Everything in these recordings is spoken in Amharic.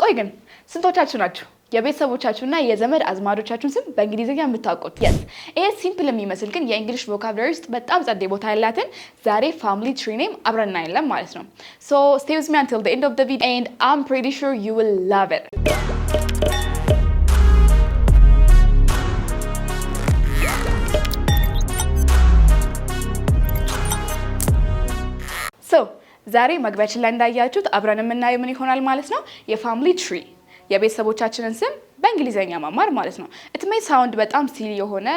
ቆይ ግን ስንቶቻችሁ ናችሁ የቤተሰቦቻችሁና የዘመድ አዝማዶቻችሁን ስም በእንግሊዝኛ የምታውቁት? yes ይሄ ሲምፕል የሚመስል ግን የእንግሊሽ ቮካብላሪ ውስጥ በጣም ጸዴ ቦታ ያላትን ዛሬ ፋሚሊ ትሪ ኔም አብረን እናያለን ማለት ነው። so stay with me until the end of the video and I'm pretty sure you will love it. so ዛሬ መግቢያችን ላይ እንዳያችሁት አብረን የምናየው ምን ይሆናል ማለት ነው? የፋሚሊ ትሪ የቤተሰቦቻችንን ስም በእንግሊዘኛ መማር ማለት ነው። it may sound በጣም ሲሊ የሆነ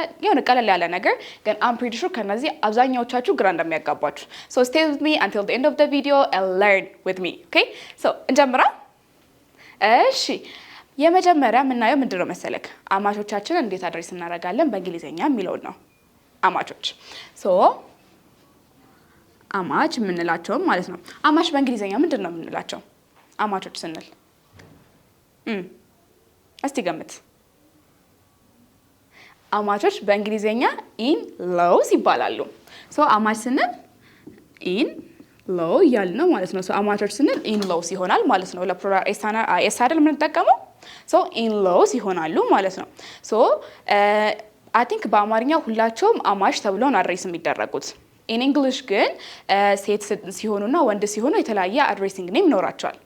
ቀለል ያለ ነገር ግን I'm pretty sure ከነዚህ አብዛኛዎቻችሁ ግራ እንደሚያጋባችሁ. so stay with me until the end of the video and learn with me. okay so እንጀምራ። እሺ የመጀመሪያ የምናየው ምንድነው መሰለክ? አማቾቻችንን እንዴት አድሬስ እናደርጋለን በእንግሊዘኛ የሚለውን ነው። አማቾች so አማች የምንላቸው ማለት ነው። አማች በእንግሊዘኛ ምንድነው የምንላቸው? አማቾች ስንል እስቲ ገምት። አማቾች በእንግሊዘኛ ኢን ሎውስ ይባላሉ። ሶ አማች ስንል ኢን ሎው እያልን ነው ማለት ነው። ሶ አማቾች ስንል ኢን ሎውስ ይሆናል ማለት ነው። ለፕሉራል ኤስ አይደል የምንጠቀመው? ሶ ኢን ሎውስ ይሆናሉ ማለት ነው። ሶ አይ ቲንክ በአማርኛ ሁላቸውም አማች ተብለው ነው አድሬስ የሚደረጉት። ኢን እንግሊሽ ግን ሴት ሲሆኑና ወንድ ሲሆኑ የተለያየ አድሬሲንግ ኔም ይኖራቸዋል።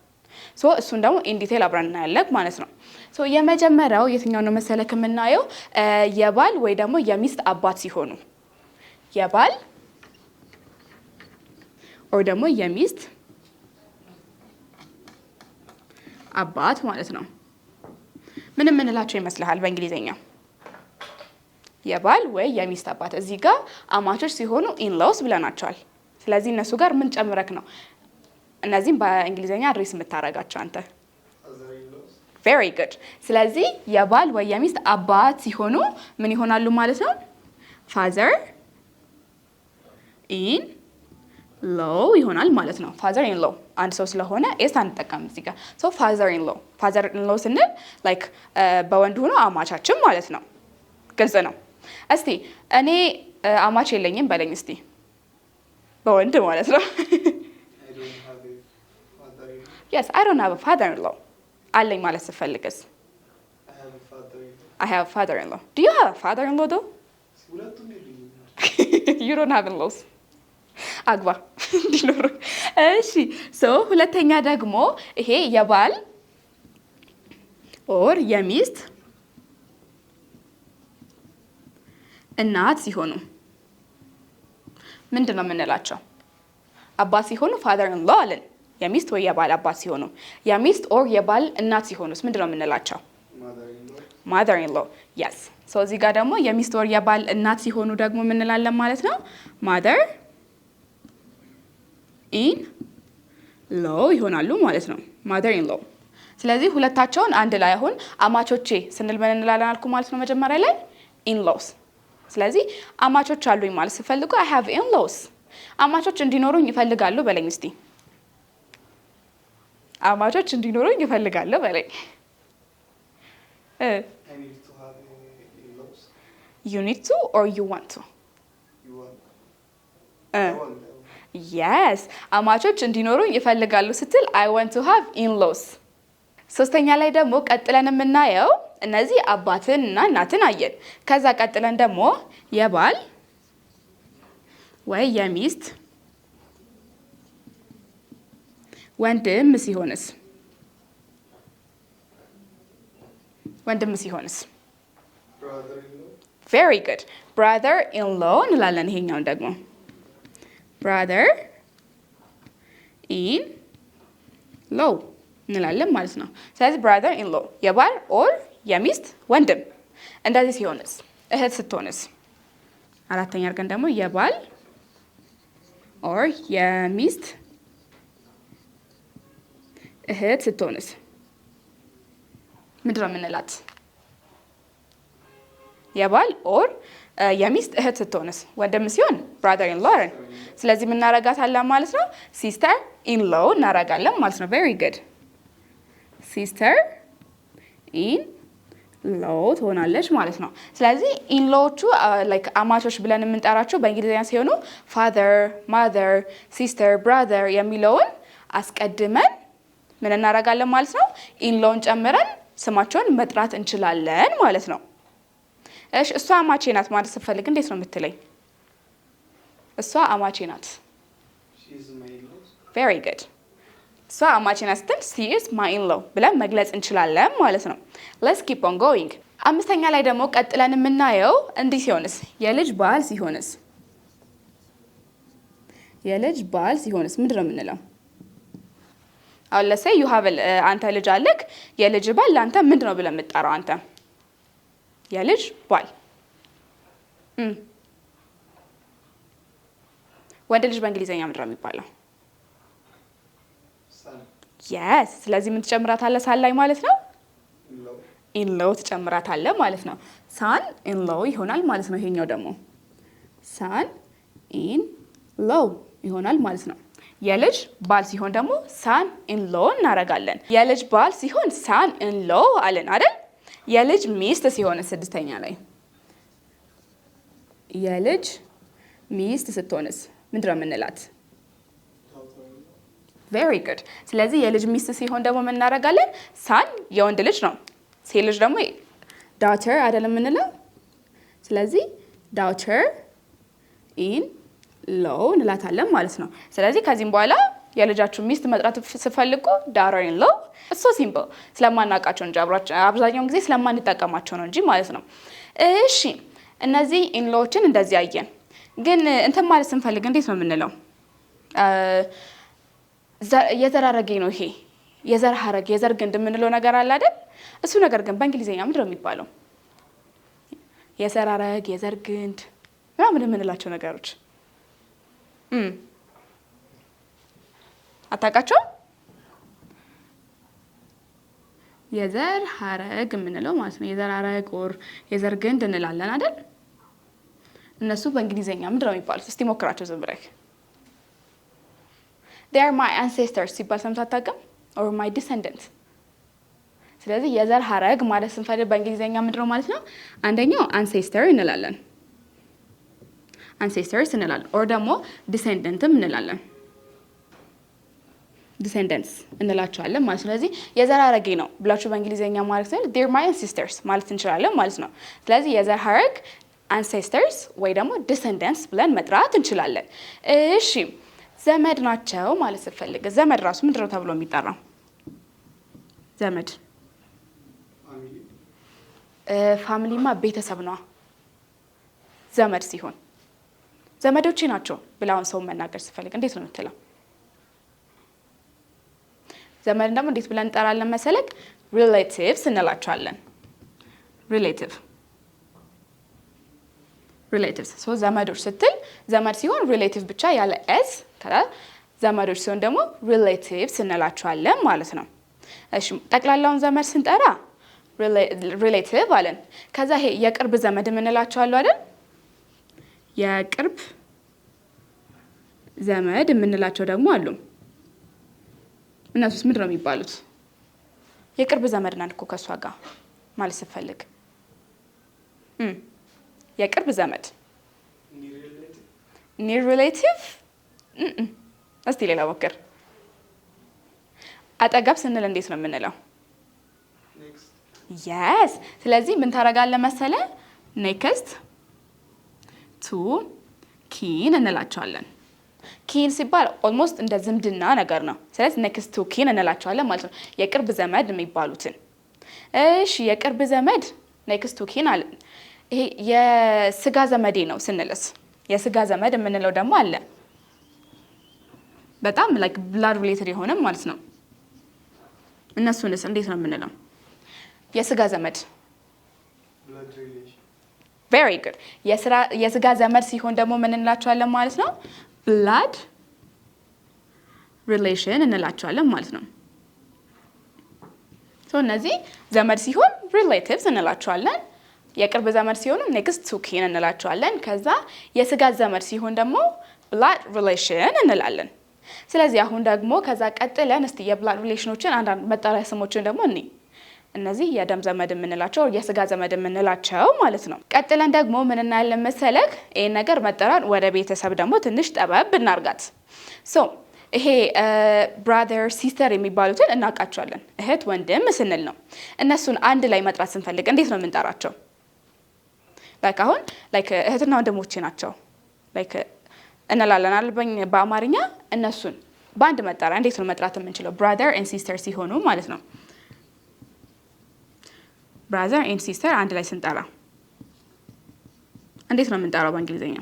ሶ እሱን ደግሞ ኢን ዲቴል አብረን እናያለን ማለት ነው። ሶ የመጀመሪያው የትኛው ነው መሰለክ የምናየው? የባል ወይ ደግሞ የሚስት አባት ሲሆኑ የባል ወይ ደግሞ የሚስት አባት ማለት ነው። ምን እንላቸው ይመስልሃል በእንግሊዘኛ? የባል ወይ የሚስት አባት። እዚህ ጋር አማቾች ሲሆኑ ኢን ሎውስ ብለናቸዋል። ስለዚህ እነሱ ጋር ምን ጨምረክ ነው እነዚህም በእንግሊዘኛ አድሬስ የምታረጋቸው አንተ? very good። ስለዚህ የባል ወይ የሚስት አባት ሲሆኑ ምን ይሆናሉ ማለት ነው? father in law ይሆናል ማለት ነው። father in law አንድ ሰው ስለሆነ ኤስ አንጠቀምም እዚህ ጋር። so father in law ስንል like በወንድ ሆኖ አማቻችን ማለት ነው። ግልጽ ነው። እስቲ እኔ አማች የለኝም በለኝ እስቲ በወንድ ማለት ነው። yes I don't have a father-in-law አለኝ ማለት ስፈልግስ? I have a father-in-law. do you have a father-in-law though? you don't have in-laws. አግባ እንዲኖር። እሺ so ሁለተኛ ደግሞ ይሄ የባል ኦር የሚስት እናት ሲሆኑ ምንድነው የምንላቸው? አባት ሲሆኑ father-in-law አለን። የሚስት ወይ የባል አባት ሲሆኑ የሚስት ኦር የባል እናት ሲሆኑስ ምንድነው የምንላቸው? mother-in-law. yes so እዚህ ጋር ደግሞ የሚስት ኦር የባል እናት ሲሆኑ ደግሞ ምን እንላለን ማለት ነው? mother in law ይሆናሉ ማለት ነው። mother in law። ስለዚህ ሁለታቸውን አንድ ላይ አሁን አማቾቼ ስንል ምን እንላለን አልኩ ማለት ነው መጀመሪያ ላይ? in laws። ስለዚህ አማቾች አሉኝ ማለት ስፈልጉ I have in laws። አማቾች እንዲኖሩኝ ይፈልጋሉ በለኝ እስቲ። አማቾች እንዲኖሩኝ ይፈልጋሉ በለኝ። I need to have in-laws. you need to or you want to? You want? I want. yes አማቾች እንዲኖሩኝ ይፈልጋሉ ስትል I want to have in-laws። ሶስተኛ ላይ ደግሞ ቀጥለን የምናየው እነዚህ አባትን እና እናትን አየን። ከዛ ቀጥለን ደግሞ የባል ወይ የሚስት ወንድም ሲሆንስ? ወንድም ሲሆንስ? Brother-in-law. very good brother-in-law እንላለን። ይሄኛውን ደግሞ brother in law እንላለን ማለት ነው። ስለዚህ brother-in-law የባል ኦር የሚስት ወንድም። እንደዚህ ሲሆንስ? እህት ስትሆንስ? አራተኛ አድርገን ደግሞ የባል ኦር የሚስት እህት ስትሆንስ ምንድነው የምንላት? የባል ኦር የሚስት እህት ስትሆንስ? ወንድም ሲሆን brother in law። ስለዚህ ምን እናረጋታለን ማለት ነው? sister in law እናረጋለን ማለት ነው። very good sister in law ትሆናለች ማለት ነው። ስለዚህ in lawዎቹ like አማቾች ብለን የምንጠራቸው በእንግሊዝኛ ሲሆኑ father, mother, sister, brother የሚለውን አስቀድመን ምን እናደርጋለን ማለት ነው? ኢን ሎውን ጨምረን ስማቸውን መጥራት እንችላለን ማለት ነው። እሺ እሷ አማቼ ናት ማለት ስትፈልግ እንዴት ነው የምትለኝ? እሷ አማቼ ናት። She's my in-law. very good እሷ አማቼ ናት ስትል she is my in-law ብለን መግለጽ እንችላለን ማለት ነው። let's keep on going። አምስተኛ ላይ ደግሞ ቀጥለን የምናየው እንዲህ ሲሆንስ፣ የልጅ ባል ሲሆንስ፣ የልጅ ባል ሲሆንስ ምንድን ነው የምንለው? አሁን ለሴ you have አንተ ልጅ አለክ፣ የልጅ ባል ለአንተ ምንድን ነው ብለን የምትጠራው አንተ? የልጅ ባል ወንድ ልጅ በእንግሊዘኛ ምንድን ነው የሚባለው? Son. yes ስለዚህ ምን ትጨምራታለህ ሳን ላይ ማለት ነው? In-law. ኢንሎው ትጨምራታለህ ማለት ነው። ሳን ኢንሎው ይሆናል ማለት ነው። ይሄኛው ደግሞ ሳን ኢንሎው ይሆናል ማለት ነው። የልጅ ባል ሲሆን ደግሞ ሳን ኢንሎው እናደርጋለን። የልጅ ባል ሲሆን ሳን ኢንሎው አለን አይደል? የልጅ ሚስት ሲሆን ስድስተኛ ላይ የልጅ ሚስት ስትሆንስ ምንድን ነው የምንላት? Daughter-in-law. very good ስለዚህ የልጅ ሚስት ሲሆን ደግሞ ምን እናደርጋለን? ሳን የወንድ ልጅ ነው፣ ሴት ልጅ ደግሞ ዳውተር አይደለም የምንለው። ስለዚህ ዳውተር ኢን ሎው እንላታለን ማለት ነው። ስለዚህ ከዚህም በኋላ የልጃችሁ ሚስት መጥራት ስትፈልጉ ዳውተር ኢን ሎው እሱ ሲምፕል ስለማናውቃቸው እንጂ አብዛኛውን ጊዜ ስለማንጠቀማቸው ነው እንጂ ማለት ነው። እሺ እነዚህ ኢንሎዎችን እንደዚህ አየን። ግን እንትን ማለት ስንፈልግ እንዴት ነው የምንለው? የዘር ሐረጌ ነው ይሄ የዘር ሐረግ የዘር ግንድ የምንለው ነገር አለ አይደል? እሱ ነገር ግን በእንግሊዘኛ ምንድን ነው የሚባለው? የዘር ሐረግ የዘር ግንድ ምናምን የምንላቸው ነገሮች አታውቃቸው? የዘር ሐረግ የምንለው ማለት ነው። የዘር ሐረግ ኦር የዘር ግንድ እንላለን አይደል? እነሱ በእንግሊዘኛ ምንድን ነው የሚባሉት? እስቲ ሞክራቸው ዝም ብለህ። they are my ancestors ሲባል ሰምተህ አታውቅም? or my descendants። ስለዚህ የዘር ሐረግ ማለት ስንፈልግ በእንግሊዘኛ ምንድን ነው ማለት ነው? አንደኛው ancestor እንላለን፣ ancestors እንላለን። or ደግሞ descendantም እንላለን፣ descendants እንላቸዋለን ማለት ነው። ስለዚህ የዘር ሐረጌ ነው ብላችሁ በእንግሊዘኛ ማለት ነው they are my ancestors ማለት እንችላለን ማለት ነው። ስለዚህ የዘር ሐረግ ancestors ወይ ደግሞ descendants ብለን መጥራት እንችላለን። እሺ ዘመድ ናቸው ማለት ስትፈልግ ዘመድ ራሱ ምንድን ነው ተብሎ የሚጠራው? ዘመድ Family. ፋሚሊማ ቤተሰብ ነው። ዘመድ ሲሆን ዘመዶቼ ናቸው ብላውን ሰው መናገር ስትፈልግ እንዴት ነው የምትለው? ዘመድ ደግሞ እንዴት ብለን እንጠራለን መሰለክ? relatives እንላቸዋለን። relatives ሶ ዘመዶች ስትል ዘመድ ሲሆን ሪሌቲቭ ብቻ ያለ ኤስ ዘመዶች ሲሆን ደግሞ relatives እንላቸዋለን ማለት ነው። እሺ ጠቅላላውን ዘመድ ስንጠራ ሪሌቲቭ አለን። ከዛ ይሄ የቅርብ ዘመድ የምንላቸው አሉ አይደል? የቅርብ ዘመድ የምንላቸው ደግሞ አሉ። እነሱስ ምንድን ነው የሚባሉት? የቅርብ ዘመድ ናት እኮ ከእሷ ጋር ማለት ስትፈልግ የቅርብ ዘመድ Near relative. ኒር ሪሌቲቭ። እስቲ ሌላ ሞክር። አጠገብ ስንል እንዴት ነው የምንለው? Next. የስ ስለዚህ ምን ታደርጋለህ መሰለ? ኔክስት ቱ ኪን እንላቸዋለን። ኪን ሲባል ኦልሞስት እንደ ዝምድና ነገር ነው። ስለዚህ ኔክስት ቱ ኪን እንላቸዋለን ማለት ነው፣ የቅርብ ዘመድ የሚባሉትን። እሺ የቅርብ ዘመድ ኔክስት ቱ ኪን አለ። ይሄ የስጋ ዘመዴ ነው ስንልስ የስጋ ዘመድ የምንለው ደግሞ አለ። በጣም ላይክ ብላድ ሪሌትድ የሆነም ማለት ነው። እነሱንስ እንዴት ነው የምንለው? የስጋ ዘመድ Blood relation. very good የስጋ ዘመድ ሲሆን ደግሞ ምን እንላቸዋለን ማለት ነው? ብላድ ሪሌሽን እንላቸዋለን ማለት ነው። ሶ እነዚህ ዘመድ ሲሆን ሪሌቲቭስ እንላቸዋለን። የቅርብ ዘመድ ሲሆኑ ኔክስት ቱ ኪን እንላቸዋለን። ከዛ የስጋ ዘመድ ሲሆን ደግሞ ብላድ ሪሌሽን እንላለን። ስለዚህ አሁን ደግሞ ከዛ ቀጥለን እስቲ የብላድ ሪሌሽኖችን አንዳንድ መጠሪያ ስሞችን ደግሞ እነዚህ የደም ዘመድ የምንላቸው የስጋ ዘመድ የምንላቸው ማለት ነው። ቀጥለን ደግሞ ምን እናያለን መሰለክ? ይሄን ነገር መጠራን ወደ ቤተሰብ ደግሞ ትንሽ ጠበብ እናርጋት። ሶ ይሄ ብራዘር ሲስተር የሚባሉትን እናውቃቸዋለን። እህት ወንድም ስንል ነው። እነሱን አንድ ላይ መጥራት ስንፈልግ እንዴት ነው የምንጠራቸው? ላይክ አሁን ላይክ እህትና ወንድሞቼ ናቸው ላይክ እንላለን አይደል? በአማርኛ እነሱን በአንድ መጠሪያ እንዴት ነው መጥራት የምንችለው? ብራዘር ኤንድ ሲስተር ሲሆኑ ማለት ነው። ብራዘር ኤንድ ሲስተር አንድ ላይ ስንጠራ እንዴት ነው የምንጠራው በእንግሊዝኛ?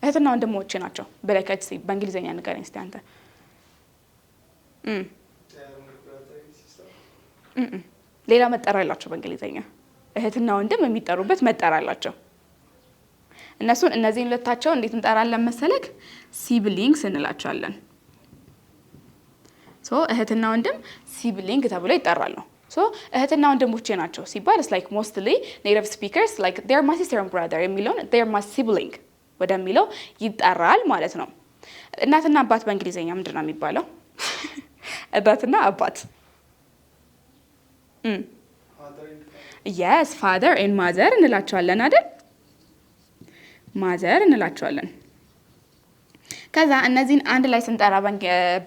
እህትና ወንድሞቼ ናቸው ብለህ በእንግሊዝኛ ንገረኝ እስቲ አንተ። ሌላ መጠሪያ አላቸው በእንግሊዝኛ። እህትና ወንድም የሚጠሩበት መጠሪያ አላቸው። እነሱን እነዚህን ሁለታቸውን እንዴት እንጠራለን መሰለክ? ሲብሊንግስ እንላቸዋለን። ሶ እህትና ወንድም ሲብሊንግ ተብሎ ይጠራሉ። ሶ እህትና ወንድሞቼ ናቸው ሲባል ላይክ ሞስትሊ ኔቲቭ ስፒከርስ ላይክ ዴር ማይ ሲስተር ኤንድ ብራዘር የሚለውን ዴር ማይ ሲብሊንግ ወደሚለው ይጠራል ማለት ነው። እናትና አባት በእንግሊዝኛ ምንድን ነው የሚባለው? እናትና አባት የስ ፋዘር ኤንድ ማዘር እንላቸዋለን አይደል? ማዘር እንላቸዋለን። ከዛ እነዚህን አንድ ላይ ስንጠራ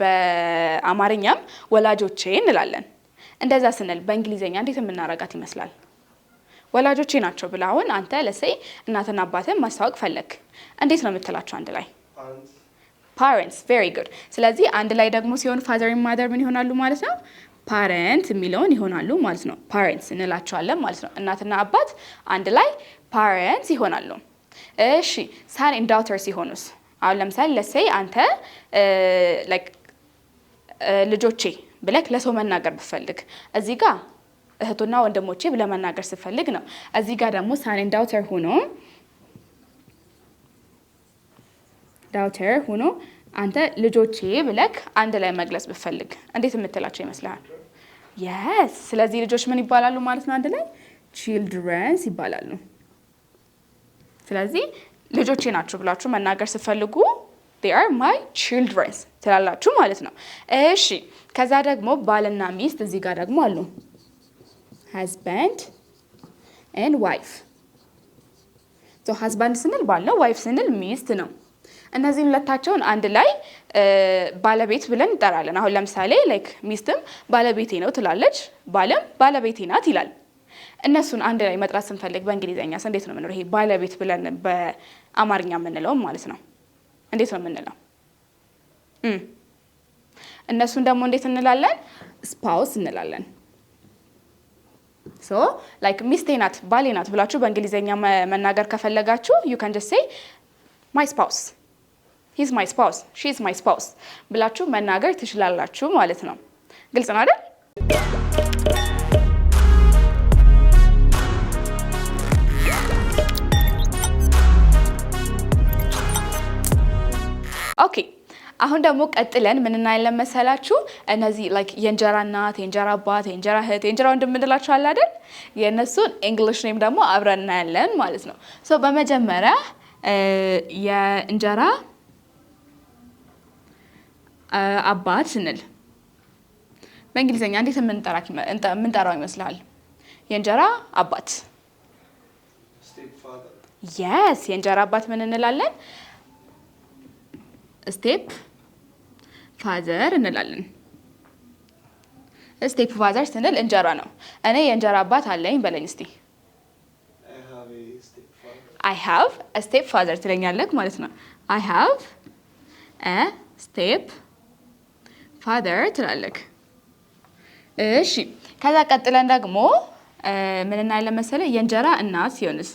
በአማርኛም ወላጆቼ እንላለን። እንደዛ ስንል በእንግሊዝኛ እንዴት የምናረጋት ይመስላል? ወላጆቼ ናቸው ብለህ አሁን አንተ ለሰይ እናትና አባትን ማስተዋወቅ ፈለግ፣ እንዴት ነው የምትላቸው አንድ ላይ? ፓረንትስ። ቬሪ ጉድ። ስለዚህ አንድ ላይ ደግሞ ሲሆን ፋዘር ኤንድ ማዘር ምን ይሆናሉ ማለት ነው? ፓረንት የሚለውን ይሆናሉ ማለት ነው። ፓረንትስ እንላቸዋለን ማለት ነው። እናትና አባት አንድ ላይ ፓረንትስ ይሆናሉ። እሺ ሳን ኤንድ ዳውተር ሲሆኑስ? አሁን ለምሳሌ ለሰይ አንተ ላይክ ልጆቼ ብለክ ለሰው መናገር ብፈልግ እዚህ ጋር እህቱና ወንድሞቼ ብለህ መናገር ስፈልግ ነው። እዚህ ጋር ደግሞ ሳን ኤንድ ዳውተር ሆኖ አንተ ልጆቼ ብለክ አንድ ላይ መግለጽ ብፈልግ እንዴት የምትላቸው ይመስልሃል? የስ። ስለዚህ ልጆች ምን ይባላሉ ማለት ነው? አንድ ላይ ቺልድረንስ ይባላሉ። ስለዚህ ልጆቼ ናቸው ብላችሁ መናገር ስትፈልጉ they are my children ትላላችሁ ማለት ነው። እሺ ከዛ ደግሞ ባልና ሚስት እዚህ ጋር ደግሞ አሉ husband and wife። so husband ስንል ባል ነው፣ wife ስንል ሚስት ነው። እነዚህን ሁለታቸውን አንድ ላይ ባለቤት ብለን እንጠራለን። አሁን ለምሳሌ ላይክ ሚስትም ባለቤቴ ነው ትላለች፣ ባልም ባለቤቴ ናት ይላል። እነሱን አንድ ላይ መጥራት ስንፈልግ በእንግሊዝኛስ እንዴት ነው የምንለው? ይሄ ባለቤት ብለን በአማርኛ የምንለው ማለት ነው። እንዴት ነው የምንለው? እነሱን ደግሞ እንዴት እንላለን? ስፓውስ እንላለን። ሶ ላይክ ሚስቴ ናት ባሌ ናት ብላችሁ በእንግሊዝኛ መናገር ከፈለጋችሁ you can just say my spouse, he's my spouse, she's my spouse ብላችሁ መናገር ትችላላችሁ ማለት ነው። ግልጽ ነው አይደል? ኦኬ አሁን ደግሞ ቀጥለን ምን እናያለን መሰላችሁ? እነዚህ ላይክ የእንጀራ እናት፣ የእንጀራ አባት፣ የእንጀራ እህት፣ የእንጀራ ወንድም እንላቸው አለ አይደል? የእነሱን እንግሊሽ ኔም ደግሞ አብረን እናያለን ማለት ነው። ሶ በመጀመሪያ የእንጀራ አባት ስንል በእንግሊዝኛ እንዴት የምንጠራው ይመስላል? የእንጀራ አባት የስ። የእንጀራ አባት ምን እንላለን? ስቴፕ ፋዘር እንላለን። ስቴፕ ፋዘር ስንል እንጀራ ነው። እኔ የእንጀራ አባት አለኝ በለኝ እስቲ። I have a step father ትለኛለህ ማለት ነው። I have a step father ትላለህ። እሺ ከዛ ቀጥለን ደግሞ ምን እናያለን መሰለህ? የእንጀራ እናት ሲሆንስ?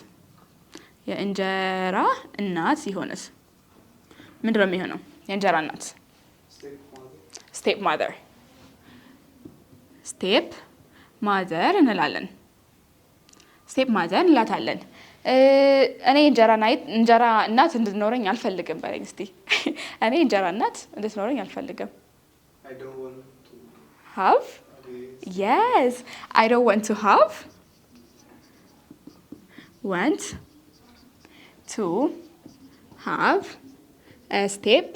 የእንጀራ እናት ሲሆንስ ምንድን ነው የሚሆነው? የእንጀራ እናት ስቴፕ ማዘር። ስቴፕ ማዘር እንላለን። ስቴፕ ማዘር እንላታለን። እኔ እንጀራ እናት እንድትኖረኝ አልፈልግም በለኝ እስቲ። እኔ እንጀራ እናት እንድትኖረኝ አልፈልግም። have yes I don't want to have a step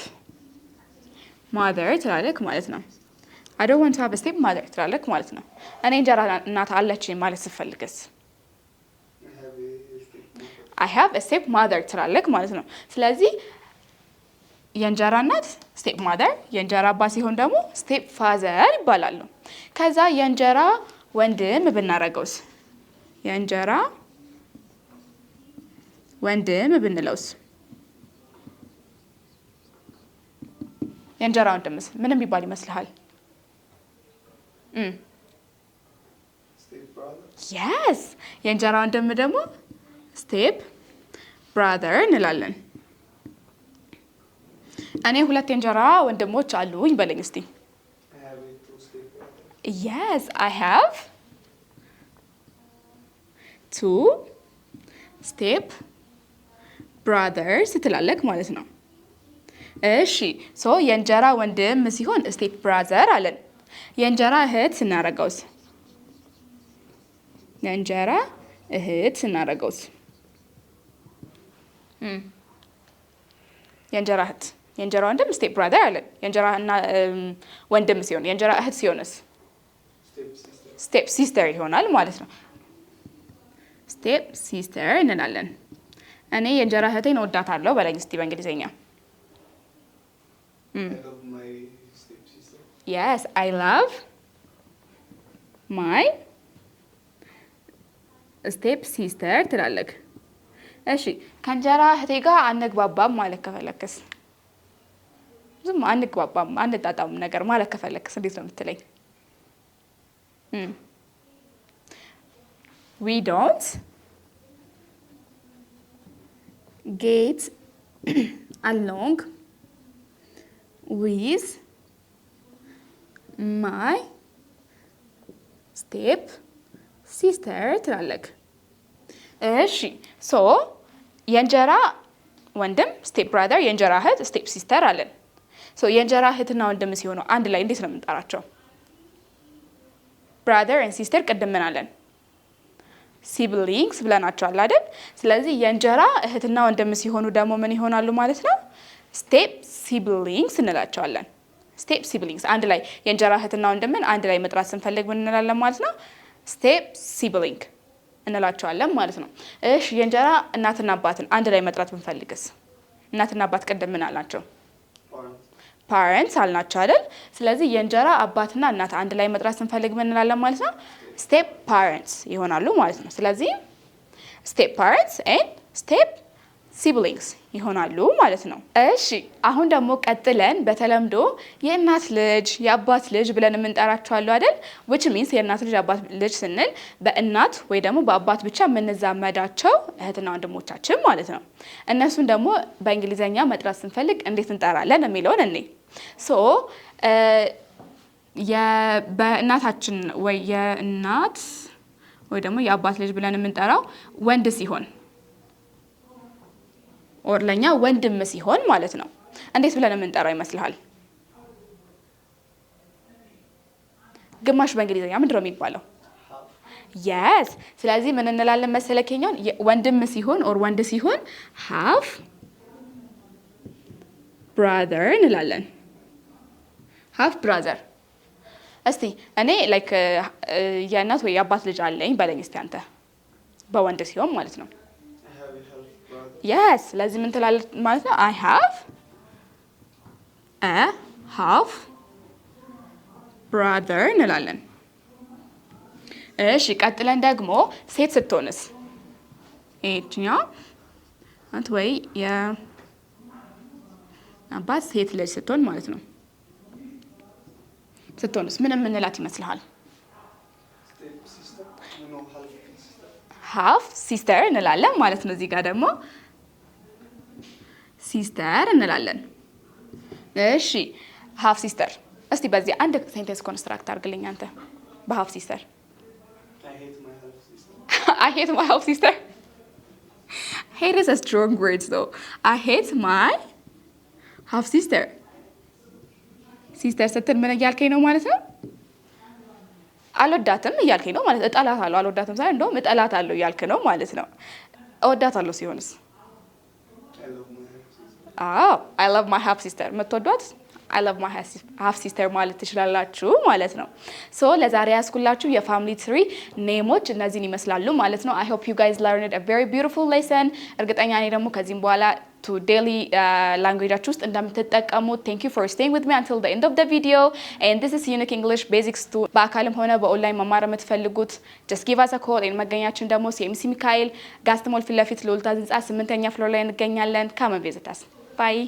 mother ትላለክ ማለት ነው። I don't want to have a step mother ትላለክ ማለት ነው። እኔ እንጀራ እናት አለችኝ ማለት ስፈልግስ I have a step mother ትላለክ ማለት ነው። ስለዚህ የእንጀራ እናት ስቴፕ ማዘር፣ የእንጀራ አባት ሲሆን ደግሞ ስቴፕ ፋዘር ይባላሉ። ከዛ የእንጀራ ወንድም ብናረገውስ? የእንጀራ ወንድም ብንለውስ? የእንጀራ ወንድምስ ምንም ቢባል ይመስልሃል? የስ የእንጀራ ወንድም ደግሞ ስቴፕ ብራዘር እንላለን። እኔ 2 የእንጀራ ወንድሞች አሉኝ በለኝ እስቲ። የስ አይ ሃቭ 2 ስቴፕ ብራዘርስ ትላለክ ማለት ነው። እሺ ሶ የእንጀራ ወንድም ሲሆን ስቴፕ ብራዘር አለን። የእንጀራ እህት ስናረገውስ? የእንጀራ እህት ስናረገውስ? የእንጀራ እህት የእንጀራ ወንድም ስቴፕ ብራዘር አለን። የእንጀራ እና ወንድም ሲሆን የእንጀራ እህት ሲሆንስ? ስቴፕ ሲስተር ይሆናል ማለት ነው። ስቴፕ ሲስተር እንላለን። እኔ የእንጀራ እህቴን እወዳታለሁ በለኝ እስቲ በእንግሊዝኛ። Yes, I love my step sister ትላለክ። እሺ ከእንጀራ እህቴ ጋር አንግባባም ማለት ከፈለክስ? ዝም አንግባባም አንጣጣም ነገር ማለት ከፈለክስ እንዴት ነው የምትለኝ? We don't get along with my step sister ትላለክ። እሺ ሶ የእንጀራ ወንድም ስቴፕ ብራዘር፣ የእንጀራ እህት ስቴፕ ሲስተር አለን። ሶ የእንጀራ እህትና ወንድም ሲሆኑ አንድ ላይ እንዴት ነው የምንጠራቸው? ብራዘር ኤንድ ሲስተር ቅድም ምን አለን? ሲብሊንግስ ብለናቸዋል አይደል? ስለዚህ የእንጀራ እህትና ወንድም ሲሆኑ ደግሞ ምን ይሆናሉ ማለት ነው? ስቴፕ ሲብሊንግስ እንላቸዋለን። ስቴፕ ሲብሊንግስ አንድ ላይ የእንጀራ እህትና ወንድምን አንድ ላይ መጥራት ስንፈልግ ምን እንላለን ማለት ነው? ስቴፕ ሲብሊንግ እንላቸዋለን ማለት ነው። እሺ የእንጀራ እናትና አባትን አንድ ላይ መጥራት ብንፈልግስ? እናትና አባት ቅድም ምን አልናቸው? ፓረንትስ አልናቸው አይደል? ስለዚህ የእንጀራ አባትና እናት አንድ ላይ መጥራት ስንፈልግ ምን እንላለን ማለት ነው? ስቴፕ ፓረንትስ ይሆናሉ ማለት ነው። ስለዚህ ስቴፕ ፓረንትስ ኤንድ ስቴፕ ሲብሊንግስ ይሆናሉ ማለት ነው። እሺ አሁን ደግሞ ቀጥለን በተለምዶ የእናት ልጅ የአባት ልጅ ብለን የምንጠራቸዋለሁ አይደል? which means የእናት ልጅ የአባት ልጅ ስንል በእናት ወይ ደግሞ በአባት ብቻ የምንዛመዳቸው እህትና ወንድሞቻችን ማለት ነው። እነሱን ደግሞ በእንግሊዘኛ መጥራት ስንፈልግ እንዴት እንጠራለን የሚለውን እኔ በእናታችን ወይ የእናት ወይ ደግሞ የአባት ልጅ ብለን የምንጠራው ወንድ ሲሆን ኦር ለኛ ወንድም ሲሆን ማለት ነው እንዴት ብለን የምንጠራው ይመስልሃል? ግማሽ በእንግሊዘኛ ምንድነው የሚባለው? yes ስለዚህ ምን እንላለን መሰለከኛው ወንድም ሲሆን ኦር ወንድ ሲሆን half brother እንላለን። half brother እስቲ እኔ ላይክ የእናት ወይ የአባት ልጅ አለኝ በለኝ እስቲ አንተ በወንድ ሲሆን ማለት ነው። yes ስለዚህ ምን ትላለህ ማለት ነው? I have a half brother እንላለን። እሺ ቀጥለን ደግሞ ሴት ስትሆንስ? እቺኛው አንተ ወይ የአባት ሴት ልጅ ስትሆን ማለት ነው ስትሆንስ ምን እንላት ይመስልሃል? half sister እንላለን ማለት ነው። እዚህ ጋር ደግሞ ሲስተር እንላለን። እሺ half sister እስቲ በዚህ አንድ ሴንቴንስ ኮንስትራክት አድርግልኝ አንተ በhalf sister። I hate my half sister. Hate is a strong word though. I hate my half sister. ሲስተር ስትል ምን እያልከኝ ነው ማለት ነው? አልወዳትም እያልከኝ ነው ማለት እጠላታለሁ። አልወዳትም ሳይሆን እንደውም እጠላታለሁ እያልክ ነው ማለት ነው። እወዳታለሁ ሲሆንስ? I love my half sister. የምትወዷት I love my half sister ማለት ትችላላችሁ ማለት ነው። ሶ ለዛሬ ያስኩላችሁ የፋሚሊ ትሪ ኔሞች እነዚህን ይመስላሉ ማለት ነው። I hope you guys learned a very beautiful lesson። እርግጠኛ ነኝ ደግሞ ከዚህም በኋላ to daily language ውስጥ እንደምትጠቀሙት። Thank you for staying with me until the end of the video and this is Unique English Basics 2 በአካልም ሆነ በኦንላይን መማር የምትፈልጉት just give us a call and መገኛችን ደግሞ CMC ሚካኤል ጋስትሞል ፊት ለፊት ሎልታ ህንጻ 8ኛ ፍሎር ላይ እንገኛለን። come and visit us. Bye.